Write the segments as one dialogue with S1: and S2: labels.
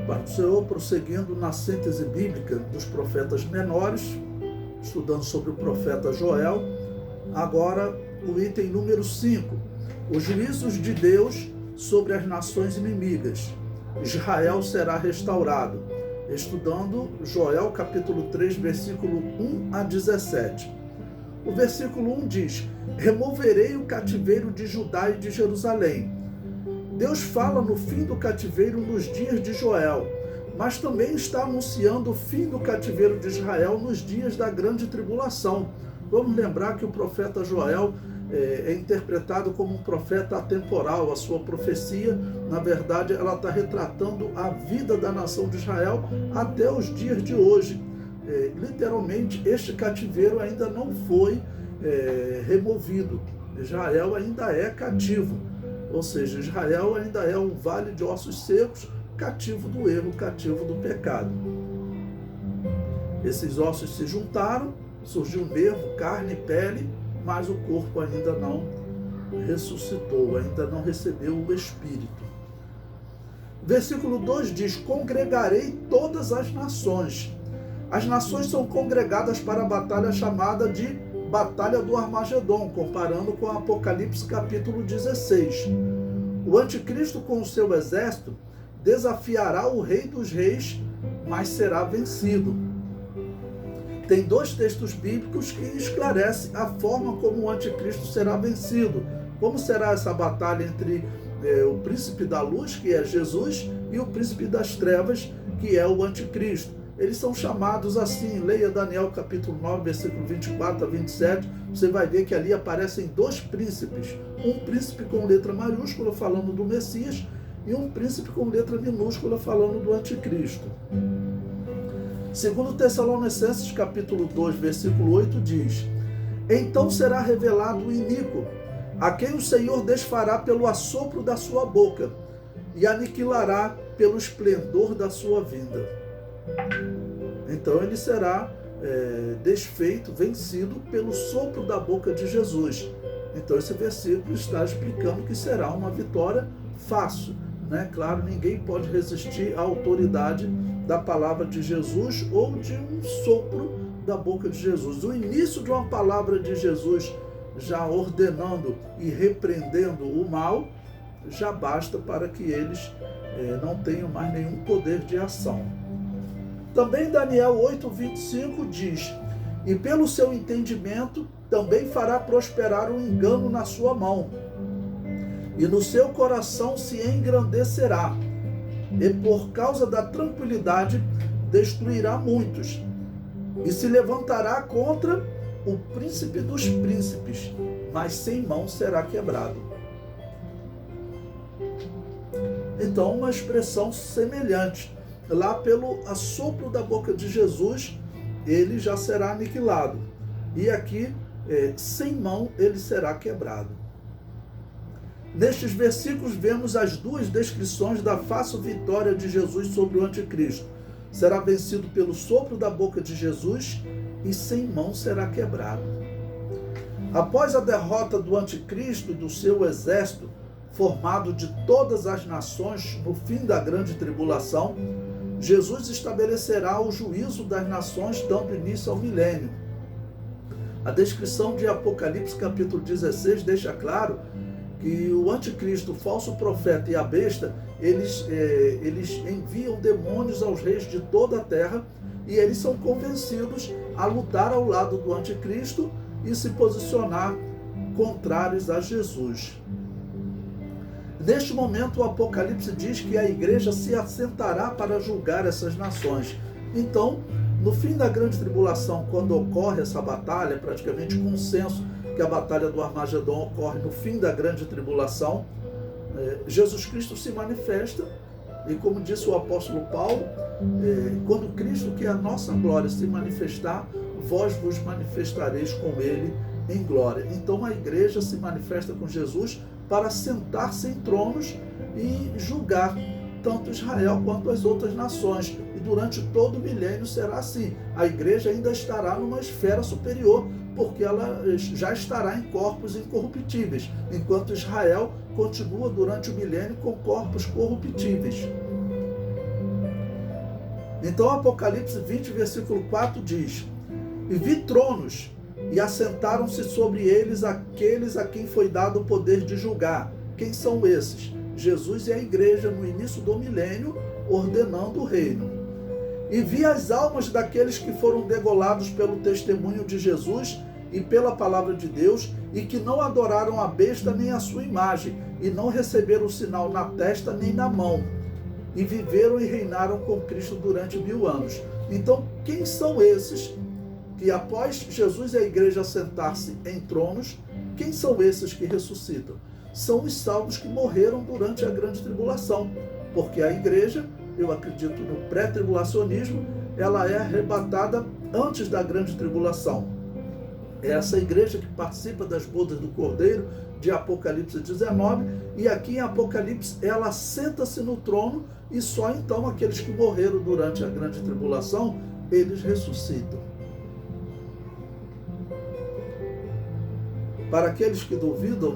S1: Pai do Senhor, prosseguindo na síntese bíblica dos profetas menores, estudando sobre o profeta Joel, agora o item número 5, os juízos de Deus sobre as nações inimigas. Israel será restaurado, estudando Joel capítulo 3, versículo 1 a 17. O versículo 1 diz: removerei o cativeiro de Judá e de Jerusalém. Deus fala no fim do cativeiro nos dias de Joel, mas também está anunciando o fim do cativeiro de Israel nos dias da grande tribulação. Vamos lembrar que o profeta Joel é interpretado como um profeta atemporal. A sua profecia, na verdade, ela está retratando a vida da nação de Israel até os dias de hoje. Literalmente, este cativeiro ainda não foi removido. Israel ainda é cativo, ou seja, Israel ainda é um vale de ossos secos, cativo do erro, cativo do pecado. Esses ossos se juntaram, surgiu nervo, carne, pele, mas o corpo ainda não ressuscitou, ainda não recebeu o Espírito. Versículo 2 diz: congregarei todas as nações. As nações são congregadas para a batalha chamada de Batalha do Armagedon, comparando com Apocalipse capítulo 16. O anticristo com o seu exército desafiará o rei dos reis, mas será vencido. Tem dois textos bíblicos que esclarecem a forma como o anticristo será vencido. Como será essa batalha entre o príncipe da luz, que é Jesus, e o príncipe das trevas, que é o anticristo. Eles são chamados assim. Leia Daniel capítulo 9, versículo 24 a 27, você vai ver que ali aparecem dois príncipes. Um príncipe com letra maiúscula falando do Messias e um príncipe com letra minúscula falando do anticristo. Segundo Tessalonicenses capítulo 2, versículo 8 diz: então será revelado o iníquo, a quem o Senhor desfará pelo assopro da sua boca e aniquilará pelo esplendor da sua vinda. Então ele será desfeito, vencido pelo sopro da boca de Jesus. Então esse versículo está explicando que será uma vitória fácil, né? Claro, ninguém pode resistir à autoridade da palavra de Jesus ou de um sopro da boca de Jesus. O início de uma palavra de Jesus já ordenando e repreendendo o mal já basta para que eles não tenham mais nenhum poder de ação. Também Daniel 8:25 diz: e pelo seu entendimento também fará prosperar o engano na sua mão, e no seu coração se engrandecerá, e por causa da tranquilidade destruirá muitos, e se levantará contra o príncipe dos príncipes, mas sem mão será quebrado. Então, uma expressão semelhante. Lá pelo assopro da boca de Jesus, ele já será aniquilado. E aqui, sem mão, ele será quebrado. Nestes versículos vemos as duas descrições da fácil vitória de Jesus sobre o anticristo. Será vencido pelo sopro da boca de Jesus e sem mão será quebrado. Após a derrota do anticristo e do seu exército, formado de todas as nações no fim da grande tribulação, Jesus estabelecerá o juízo das nações, dando início ao milênio. A descrição de Apocalipse capítulo 16 deixa claro que o anticristo, o falso profeta e a besta, eles enviam demônios aos reis de toda a terra e eles são convencidos a lutar ao lado do anticristo e se posicionar contrários a Jesus. Neste momento, o Apocalipse diz que a igreja se assentará para julgar essas nações. Então, no fim da grande tribulação, quando ocorre essa batalha, praticamente consenso que a batalha do Armagedon ocorre no fim da grande tribulação, Jesus Cristo se manifesta, e como disse o apóstolo Paulo, quando Cristo, que é a nossa glória, se manifestar, vós vos manifestareis com ele em glória. Então a igreja se manifesta com Jesus para sentar-se em tronos e julgar tanto Israel quanto as outras nações. E durante todo o milênio será assim. A igreja ainda estará numa esfera superior, porque ela já estará em corpos incorruptíveis, enquanto Israel continua durante o milênio com corpos corruptíveis. Então Apocalipse 20, versículo 4 diz: e vi tronos, e assentaram-se sobre eles aqueles a quem foi dado o poder de julgar. Quem são esses? Jesus e a igreja no início do milênio, ordenando o reino. E vi as almas daqueles que foram degolados pelo testemunho de Jesus e pela palavra de Deus, e que não adoraram a besta nem a sua imagem, e não receberam o sinal na testa nem na mão, e viveram e reinaram com Cristo durante 1000 anos. Então, quem são esses que, após Jesus e a igreja sentar-se em tronos, quem são esses que ressuscitam? São os salvos que morreram durante a grande tribulação, porque a igreja, eu acredito no pré-tribulacionismo, ela é arrebatada antes da grande tribulação. É essa igreja que participa das bodas do Cordeiro, de Apocalipse 19, e aqui em Apocalipse ela senta-se no trono, e só então aqueles que morreram durante a grande tribulação, eles ressuscitam. Para aqueles que duvidam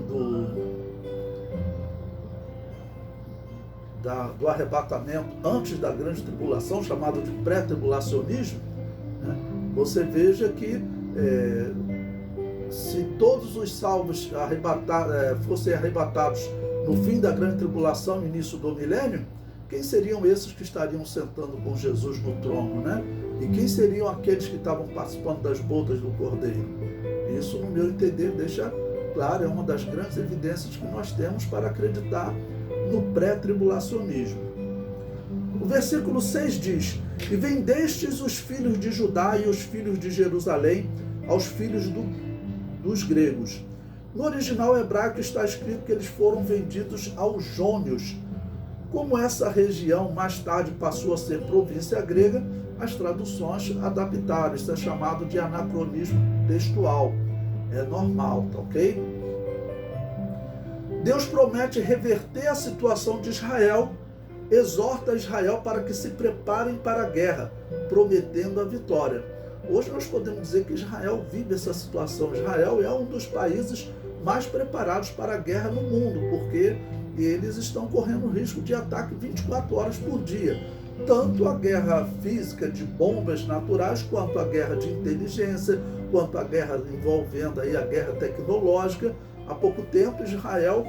S1: do arrebatamento antes da grande tribulação, chamado de pré-tribulacionismo, né, você veja que se todos os salvos fossem arrebatados no fim da grande tribulação, no início do milênio, quem seriam esses que estariam sentando com Jesus no trono, né? E quem seriam aqueles que estavam participando das bodas do Cordeiro? Isso, no meu entender, deixa claro, é uma das grandes evidências que nós temos para acreditar no pré-tribulacionismo. O versículo 6 diz: e vendestes os filhos de Judá e os filhos de Jerusalém aos filhos dos gregos. No original hebraico está escrito que eles foram vendidos aos jônios. Como essa região mais tarde passou a ser província grega, as traduções adaptaram. Isso é chamado de anacronismo textual. É normal, tá ok? Deus promete reverter a situação de Israel, exorta Israel para que se preparem para a guerra, prometendo a vitória. Hoje nós podemos dizer que Israel vive essa situação. Israel é um dos países mais preparados para a guerra no mundo, porque eles estão correndo risco de ataque 24 horas por dia. Tanto a guerra física de bombas naturais, quanto a guerra de inteligência, quanto a guerra envolvendo aí a guerra tecnológica. Há pouco tempo Israel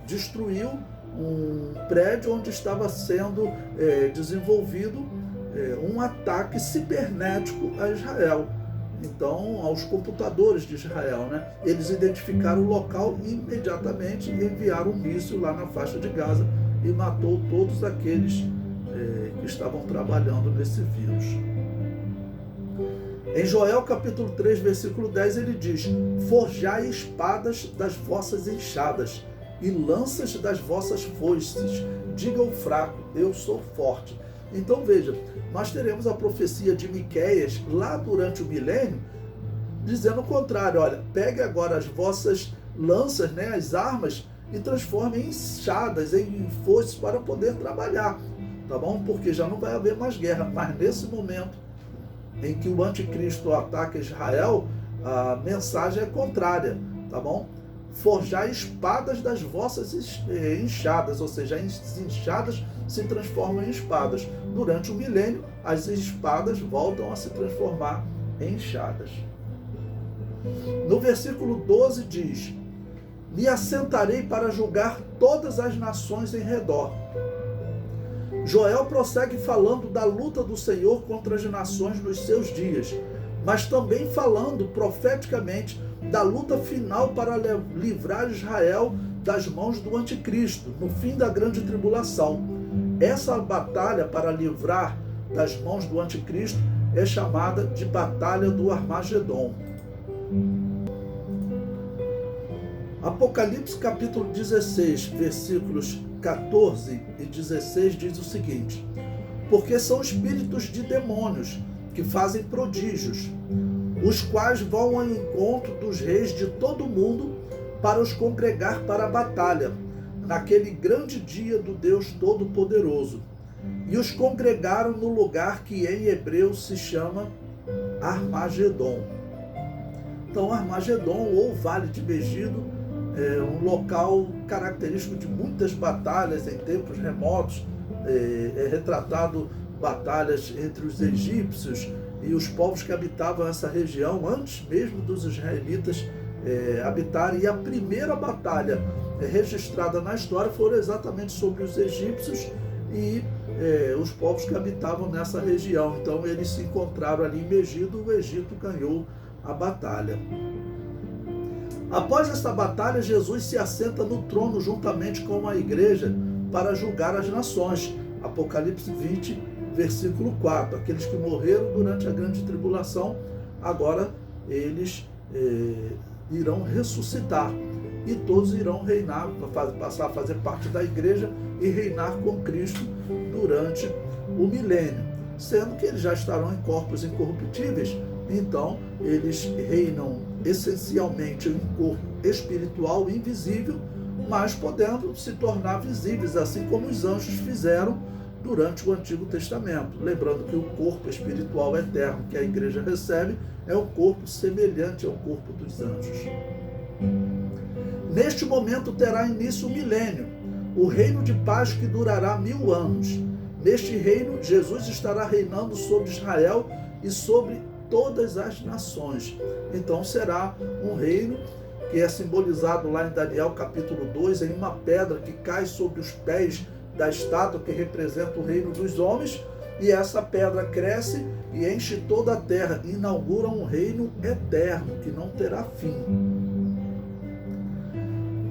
S1: destruiu um prédio onde estava sendo desenvolvido um ataque cibernético a Israel. Então, aos computadores de Israel, né? Eles identificaram o local e imediatamente enviaram um míssil lá na faixa de Gaza e matou todos aqueles que estavam trabalhando nesse vírus. Em Joel capítulo 3, versículo 10, ele diz: forjai espadas das vossas enxadas e lanças das vossas foices. Diga ao fraco, eu sou forte. Então veja, nós teremos a profecia de Miqueias lá durante o milênio, dizendo o contrário. Olha, pegue agora as vossas lanças, né, as armas, e transforme em enxadas, em foices para poder trabalhar, tá bom? Porque já não vai haver mais guerra. Mas nesse momento em que o anticristo ataca Israel, a mensagem é contrária, tá bom? Forjar espadas das vossas enxadas, ou seja, as enxadas se transformam em espadas. Durante o milênio, as espadas voltam a se transformar em enxadas. No versículo 12 diz: me assentarei para julgar todas as nações em redor. Joel prossegue falando da luta do Senhor contra as nações nos seus dias, mas também falando profeticamente da luta final para livrar Israel das mãos do anticristo, no fim da grande tribulação. Essa batalha para livrar das mãos do anticristo é chamada de Batalha do Armagedon. Apocalipse capítulo 16, versículos 14 e 16 diz o seguinte: porque são espíritos de demônios que fazem prodígios, os quais vão ao encontro dos reis de todo o mundo para os congregar para a batalha, naquele grande dia do Deus Todo-Poderoso. E os congregaram no lugar que em hebreu se chama Armagedon. Então, Armagedon, ou Vale de Megido, é um local característico de muitas batalhas em tempos remotos. É retratado batalhas entre os egípcios e os povos que habitavam essa região, antes mesmo dos israelitas habitarem. E a primeira batalha registrada na história foi exatamente sobre os egípcios e os povos que habitavam nessa região. Então eles se encontraram ali em Megido, o Egito ganhou a batalha. Após esta batalha, Jesus se assenta no trono juntamente com a igreja para julgar as nações. Apocalipse 20, versículo 4. Aqueles que morreram durante a grande tribulação, agora eles irão ressuscitar. E todos irão reinar, passar a fazer parte da igreja e reinar com Cristo durante o milênio. Sendo que eles já estarão em corpos incorruptíveis, então eles reinam essencialmente em um corpo espiritual invisível, mas podendo se tornar visíveis, assim como os anjos fizeram durante o Antigo Testamento. Lembrando que o corpo espiritual eterno que a igreja recebe é um corpo semelhante ao corpo dos anjos. Neste momento terá início o milênio, o reino de paz que durará 1000 anos. Neste reino, Jesus estará reinando sobre Israel e sobre todas as nações. Então será um reino que é simbolizado lá em Daniel capítulo 2, em uma pedra que cai sobre os pés da estátua que representa o reino dos homens, e essa pedra cresce e enche toda a terra, e inaugura um reino eterno que não terá fim.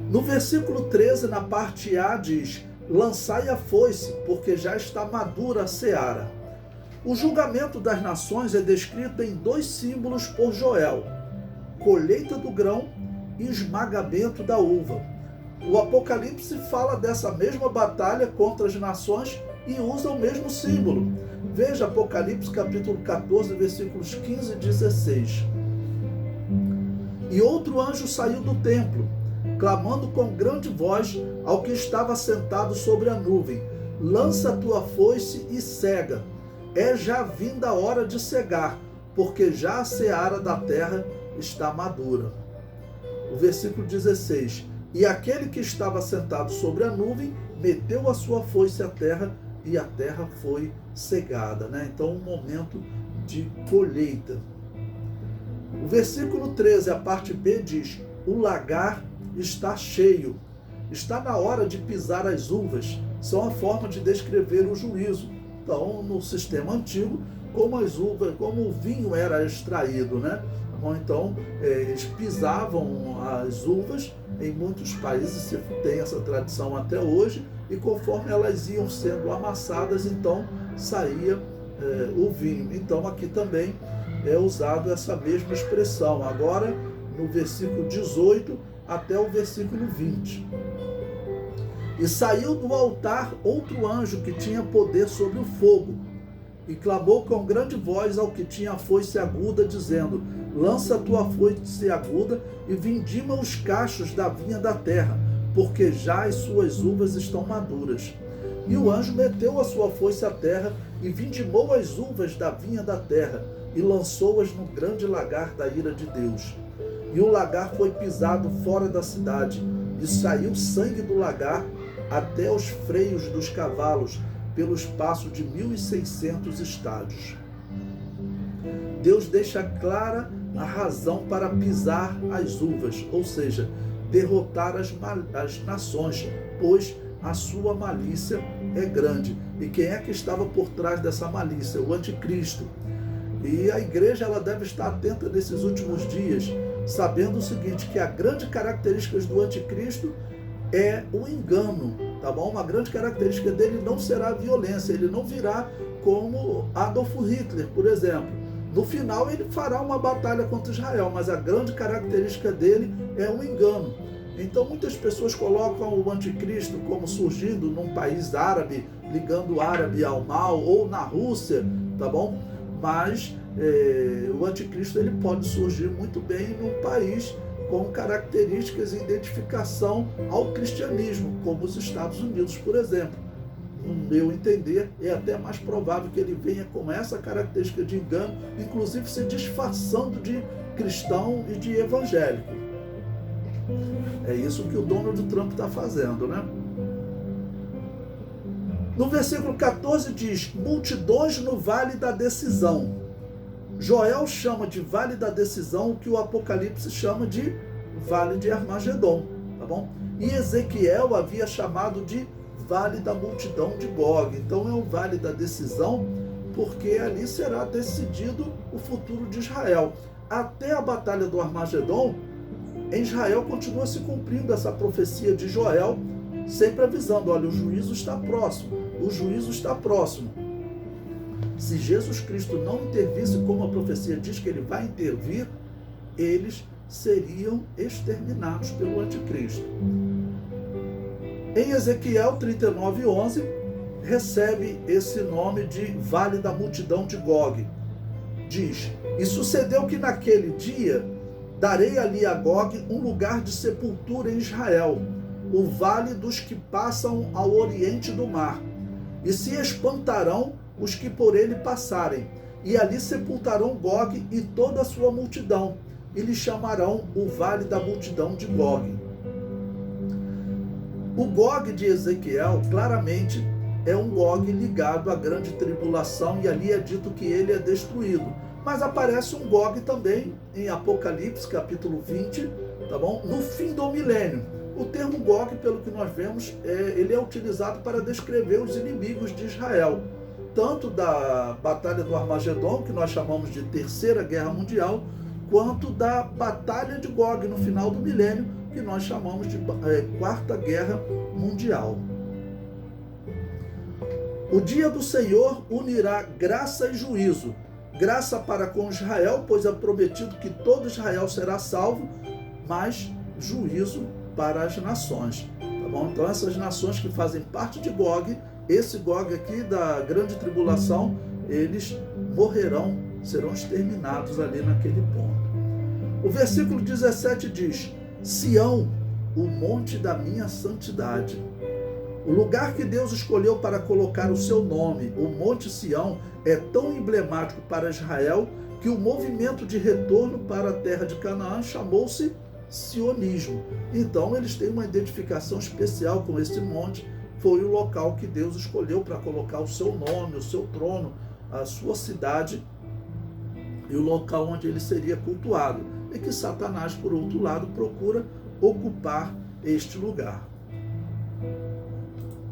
S1: No versículo 13, na parte A, diz: lançai a foice, porque já está madura a seara. O julgamento das nações é descrito em 2 símbolos por Joel: colheita do grão e esmagamento da uva. O Apocalipse fala dessa mesma batalha contra as nações e usa o mesmo símbolo. Veja Apocalipse capítulo 14, versículos 15 e 16. E outro anjo saiu do templo, clamando com grande voz ao que estava sentado sobre a nuvem: lança a tua foice e cega. É já vinda a hora de cegar, porque já a seara da terra está madura. O versículo 16. E aquele que estava sentado sobre a nuvem meteu a sua foice à terra, e a terra foi cegada. Então, um momento de colheita. O versículo 13, a parte B, diz: o lagar está cheio. Está na hora de pisar as uvas. São a forma de descrever o juízo. Então, no sistema antigo, como as uvas, como o vinho era extraído, Então, eles pisavam as uvas. Em muitos países se tem essa tradição até hoje, e conforme elas iam sendo amassadas, então saía o vinho. Então, aqui também é usado essa mesma expressão, agora no versículo 18 até o versículo 20. E saiu do altar outro anjo que tinha poder sobre o fogo, e clamou com grande voz ao que tinha a foice aguda, dizendo: lança a tua foice aguda e vindima os cachos da vinha da terra, porque já as suas uvas estão maduras. E o anjo meteu a sua foice à terra e vindimou as uvas da vinha da terra, e lançou-as no grande lagar da ira de Deus. E o lagar foi pisado fora da cidade, e saiu sangue do lagar até os freios dos cavalos, pelo espaço de 1.600 estádios. Deus deixa clara a razão para pisar as uvas, ou seja, derrotar as nações, pois a sua malícia é grande. E quem é que estava por trás dessa malícia? O anticristo. E a igreja ela deve estar atenta nesses últimos dias, sabendo o seguinte, que a grande característica do anticristo é o engano, tá bom? Uma grande característica dele não será a violência, ele não virá como Adolf Hitler, por exemplo. No final ele fará uma batalha contra Israel, mas a grande característica dele é o engano. Então muitas pessoas colocam o anticristo como surgindo num país árabe, ligando o árabe ao mal, ou na Rússia, tá bom? Mas o anticristo ele pode surgir muito bem num país com características e identificação ao cristianismo, como os Estados Unidos, por exemplo. No meu entender, é até mais provável que ele venha com essa característica de engano, inclusive se disfarçando de cristão e de evangélico. É isso que o Donald Trump está fazendo, No versículo 14 diz: multidões no vale da decisão. Joel chama de vale da decisão o que o Apocalipse chama de vale de Armagedon, tá bom? E Ezequiel havia chamado de vale da multidão de Gog. Então é o vale da decisão, porque ali será decidido o futuro de Israel. Até a batalha do Armagedon, em Israel continua se cumprindo essa profecia de Joel, sempre avisando: olha, o juízo está próximo, o juízo está próximo. Se Jesus Cristo não intervisse, como a profecia diz que ele vai intervir, eles seriam exterminados pelo anticristo. Em Ezequiel 39:11, recebe esse nome de Vale da Multidão de Gog. Diz: e sucedeu que naquele dia darei ali a Gog um lugar de sepultura em Israel, o vale dos que passam ao oriente do mar, e se espantarão os que por ele passarem, e ali sepultarão Gog e toda a sua multidão, e lhe chamarão o Vale da Multidão de Gog. O Gog de Ezequiel claramente é um Gog ligado à grande tribulação, e ali é dito que ele é destruído. Mas aparece um Gog também em Apocalipse, capítulo 20, tá bom? No fim do milênio. O termo Gog, pelo que nós vemos, ele é utilizado para descrever os inimigos de Israel, tanto da Batalha do Armagedon, que nós chamamos de Terceira Guerra Mundial, quanto da Batalha de Gog no final do milênio, que nós chamamos de Quarta Guerra Mundial. O dia do Senhor unirá graça e juízo. Graça para com Israel, pois é prometido que todo Israel será salvo, mas juízo para as nações. Tá bom? Então essas nações que fazem parte de Gog, esse Gog aqui da grande tribulação, eles morrerão, serão exterminados ali naquele ponto. O versículo 17 diz: Sião, o monte da minha santidade. O lugar que Deus escolheu para colocar o seu nome, o Monte Sião, é tão emblemático para Israel que o movimento de retorno para a terra de Canaã chamou-se sionismo. Então eles têm uma identificação especial com esse monte. Foi o local que Deus escolheu para colocar o seu nome, o seu trono, a sua cidade, e o local onde ele seria cultuado. E que Satanás, por outro lado, procura ocupar este lugar.